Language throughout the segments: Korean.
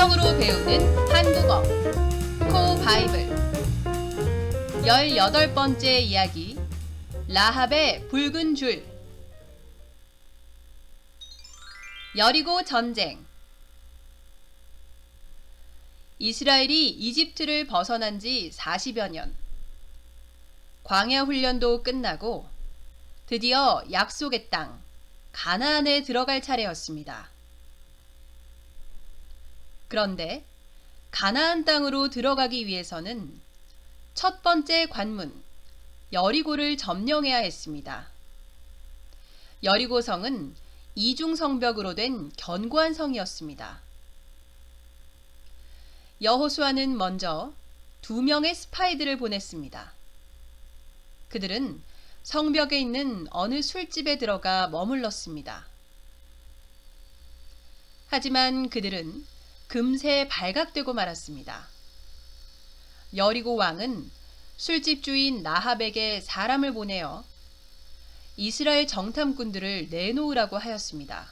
음성으로 배우는 한국어 코바이블 18번째 이야기 라합의 붉은 줄. 여리고 전쟁. 이스라엘이 이집트를 벗어난 지 40여 년. 광야 훈련도 끝나고 드디어 약속의 땅 가나안에 들어갈 차례였습니다. 그런데 가나안 땅으로 들어가기 위해서는 첫 번째 관문 여리고를 점령해야 했습니다. 여리고성은 이중성벽으로 된 견고한 성이었습니다. 여호수아는 먼저 2명의 스파이들을 보냈습니다. 그들은 성벽에 있는 어느 술집에 들어가 머물렀습니다. 하지만 그들은 금세 발각되고 말았습니다. 여리고 왕은 술집 주인 라합에게 사람을 보내어 이스라엘 정탐꾼들을 내놓으라고 하였습니다.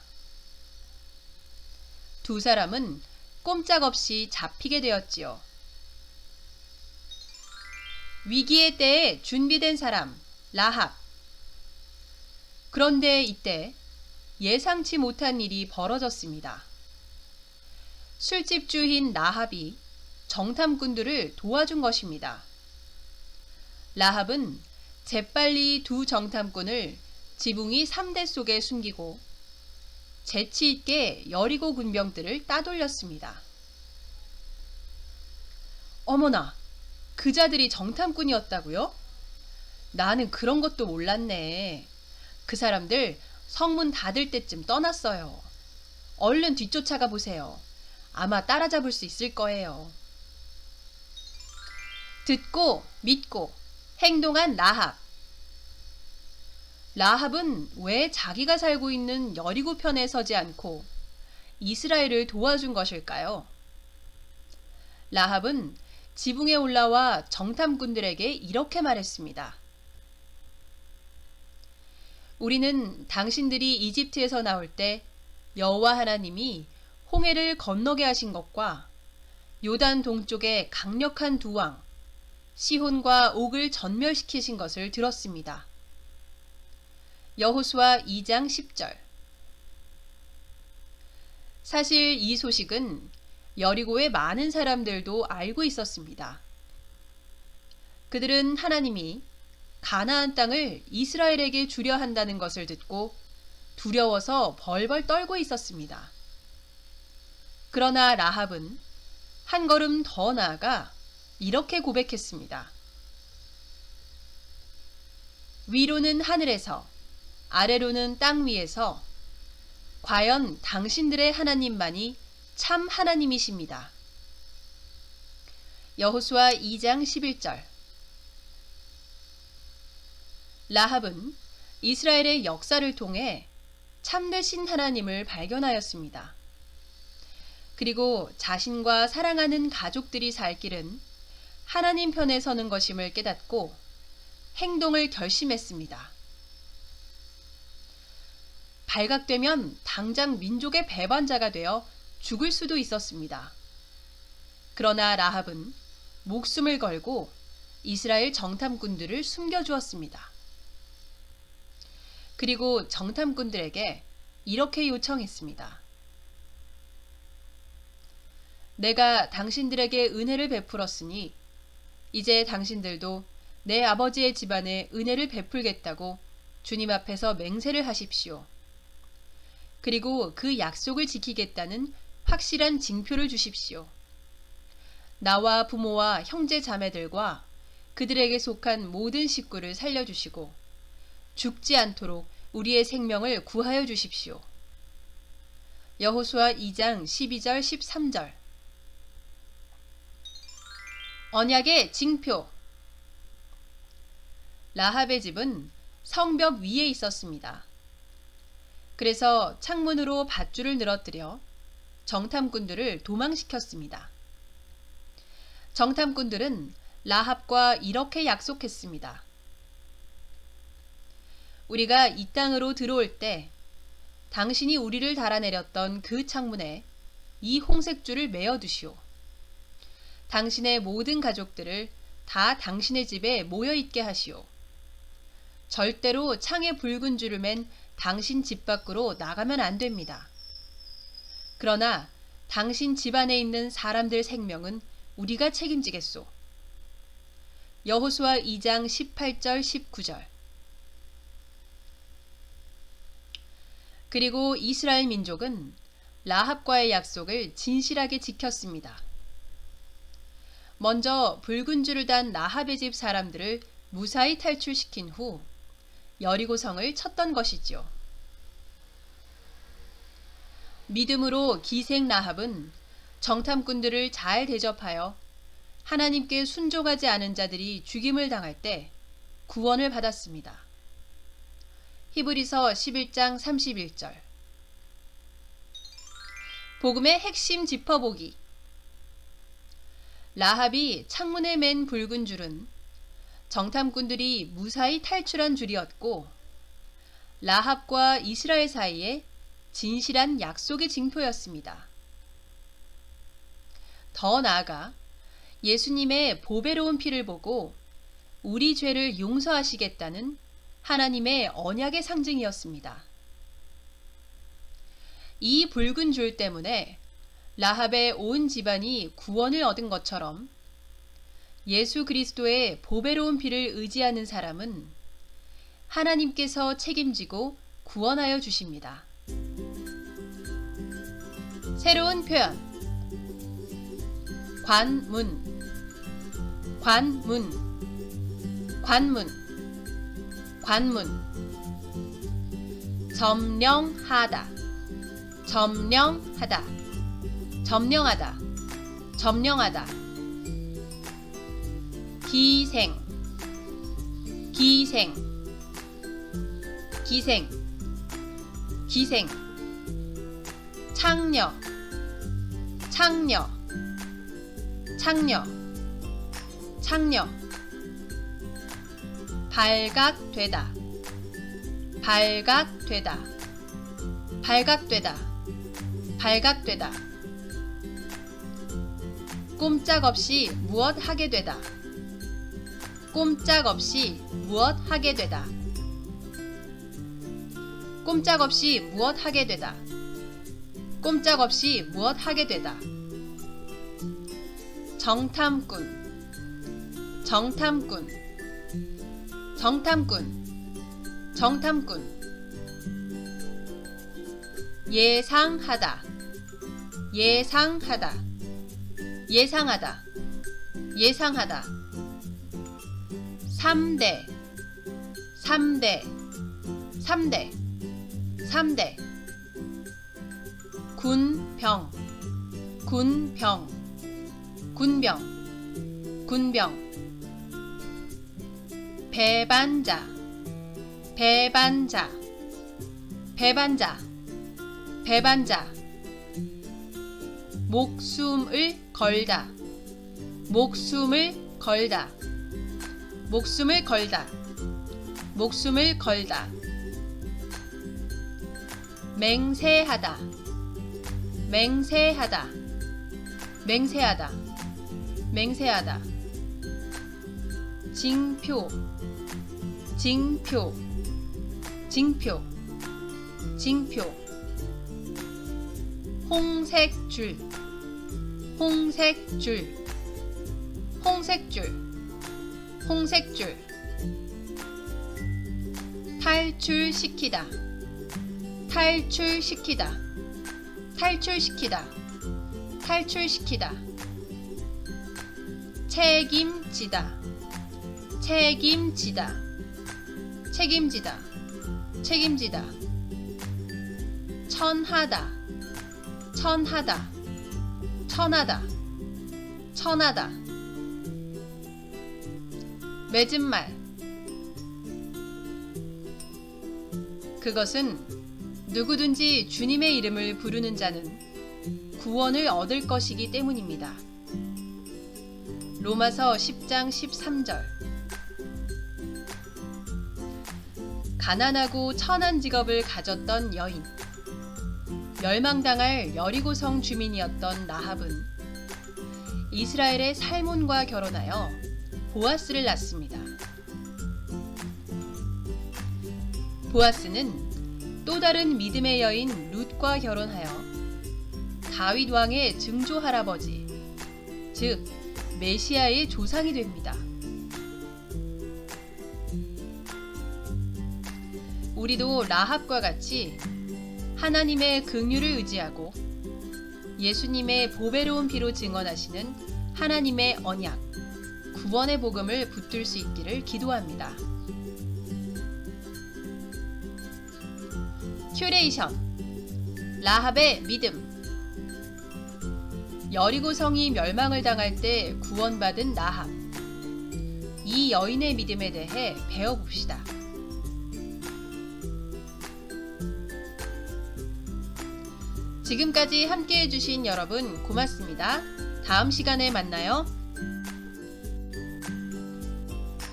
두 사람은 꼼짝없이 잡히게 되었지요. 위기의 때에 준비된 사람, 라합. 그런데 이때 예상치 못한 일이 벌어졌습니다. 술집 주인 라합이 정탐꾼들을 도와준 것입니다. 라합은 재빨리 두 정탐꾼을 지붕이 3대 속에 숨기고 재치 있게 여리고 군병들을 따돌렸습니다. 어머나, 그 자들이 정탐꾼이었다고요? 나는 그런 것도 몰랐네. 그 사람들 성문 닫을 때쯤 떠났어요. 얼른 뒤쫓아가 보세요. 아마 따라잡을 수 있을 거예요. 듣고 믿고 행동한 라합. 라합은 왜 자기가 살고 있는 여리고 편에 서지 않고 이스라엘을 도와준 것일까요? 라합은 지붕에 올라와 정탐꾼들에게 이렇게 말했습니다. 우리는 당신들이 이집트에서 나올 때 여호와 하나님이 홍해를 건너게 하신 것과 요단 동쪽의 강력한 두 왕 시혼과 옥을 전멸시키신 것을 들었습니다. 여호수아 2장 10절. 사실 이 소식은 여리고의 많은 사람들도 알고 있었습니다. 그들은 하나님이 가나안 땅을 이스라엘에게 주려 한다는 것을 듣고 두려워서 벌벌 떨고 있었습니다. 그러나 라합은 한 걸음 더 나아가 이렇게 고백했습니다. 위로는 하늘에서, 아래로는 땅 위에서 과연 당신들의 하나님만이 참 하나님이십니다. 여호수아 2장 11절. 라합은 이스라엘의 역사를 통해 참되신 하나님을 발견하였습니다. 그리고 자신과 사랑하는 가족들이 살 길은 하나님 편에 서는 것임을 깨닫고 행동을 결심했습니다. 발각되면 당장 민족의 배반자가 되어 죽을 수도 있었습니다. 그러나 라합은 목숨을 걸고 이스라엘 정탐꾼들을 숨겨주었습니다. 그리고 정탐꾼들에게 이렇게 요청했습니다. 내가 당신들에게 은혜를 베풀었으니 이제 당신들도 내 아버지의 집안에 은혜를 베풀겠다고 주님 앞에서 맹세를 하십시오. 그리고 그 약속을 지키겠다는 확실한 징표를 주십시오. 나와 부모와 형제 자매들과 그들에게 속한 모든 식구를 살려주시고 죽지 않도록 우리의 생명을 구하여 주십시오. 여호수아 2장 12절 13절. 언약의 징표. 라합의 집은 성벽 위에 있었습니다. 그래서 창문으로 밧줄을 늘어뜨려 정탐꾼들을 도망시켰습니다. 정탐꾼들은 라합과 이렇게 약속했습니다. 우리가 이 땅으로 들어올 때 당신이 우리를 달아내렸던 그 창문에 이 홍색줄을 매어 두시오. 당신의 모든 가족들을 다 당신의 집에 모여 있게 하시오. 절대로 창에 붉은 줄을 맨 당신 집 밖으로 나가면 안 됩니다. 그러나 당신 집 안에 있는 사람들 생명은 우리가 책임지겠소. 여호수아 2장 18절 19절. 그리고 이스라엘 민족은 라합과의 약속을 진실하게 지켰습니다. 먼저 붉은 줄을 단 라합의 집 사람들을 무사히 탈출시킨 후 여리고성을 쳤던 것이죠. 믿음으로 기생 라합은 정탐꾼들을 잘 대접하여 하나님께 순종하지 않은 자들이 죽임을 당할 때 구원을 받았습니다. 히브리서 11장 31절. 복음의 핵심 짚어보기. 라합이 창문에 맨 붉은 줄은 정탐꾼들이 무사히 탈출한 줄이었고, 라합과 이스라엘 사이에 진실한 약속의 징표였습니다. 더 나아가 예수님의 보배로운 피를 보고 우리 죄를 용서하시겠다는 하나님의 언약의 상징이었습니다. 이 붉은 줄 때문에 라합의 온 집안이 구원을 얻은 것처럼 예수 그리스도의 보배로운 피를 의지하는 사람은 하나님께서 책임지고 구원하여 주십니다. 새로운 표현. 관문, 관문, 관문, 관문. 점령하다, 점령하다, 점령하다, 점령하다. 기생, 기생, 기생, 기생. 창녀, 창녀, 창녀, 창녀. 발각되다, 발각되다, 발각되다, 발각되다. 꼼짝없이 무엇 하게 되다, 꼼짝없이 무엇 하게 되다, 꼼짝없이 무엇 하게 되다, 꼼짝없이 무엇 하게 되다. 정탐꾼, 정탐꾼, 정탐꾼, 정탐꾼. 예상하다, 예상하다, 예상하다, 예상하다. 3대, 3대, 3대, 3대. 군병, 군병, 군병, 군병. 배반자, 배반자, 배반자, 배반자. 목숨을 걸다, 목숨을 걸다, 목숨을 걸다, 목숨을 걸다. 맹세하다, 맹세하다, 맹세하다, 맹세하다. 징표, 징표, 징표, 징표. 홍색줄, 홍색줄, 홍색줄, 홍색줄. 탈출시키다, 탈출시키다, 탈출시키다, 탈출시키다. 책임지다, 책임지다, 책임지다, 책임지다. 천하다, 천하다, 천하다, 천하다. 맺은 말. 그것은 누구든지 주님의 이름을 부르는 자는 구원을 얻을 것이기 때문입니다. 로마서 10장 13절. 가난하고 천한 직업을 가졌던 여인. 멸망당할 여리고성 주민이었던 라합은 이스라엘의 살몬과 결혼하여 보아스를 낳습니다. 보아스는 또 다른 믿음의 여인 룻과 결혼하여 다윗 왕의 증조 할아버지, 즉 메시아의 조상이 됩니다. 우리도 라합과 같이 하나님의 긍휼을 의지하고 예수님의 보배로운 피로 증언하시는 하나님의 언약, 구원의 복음을 붙들 수 있기를 기도합니다. 큐레이션 라합의 믿음. 여리고성이 멸망을 당할 때 구원받은 라합. 이 여인의 믿음에 대해 배워봅시다. 지금까지 함께해 주신 여러분 고맙습니다. 다음 시간에 만나요.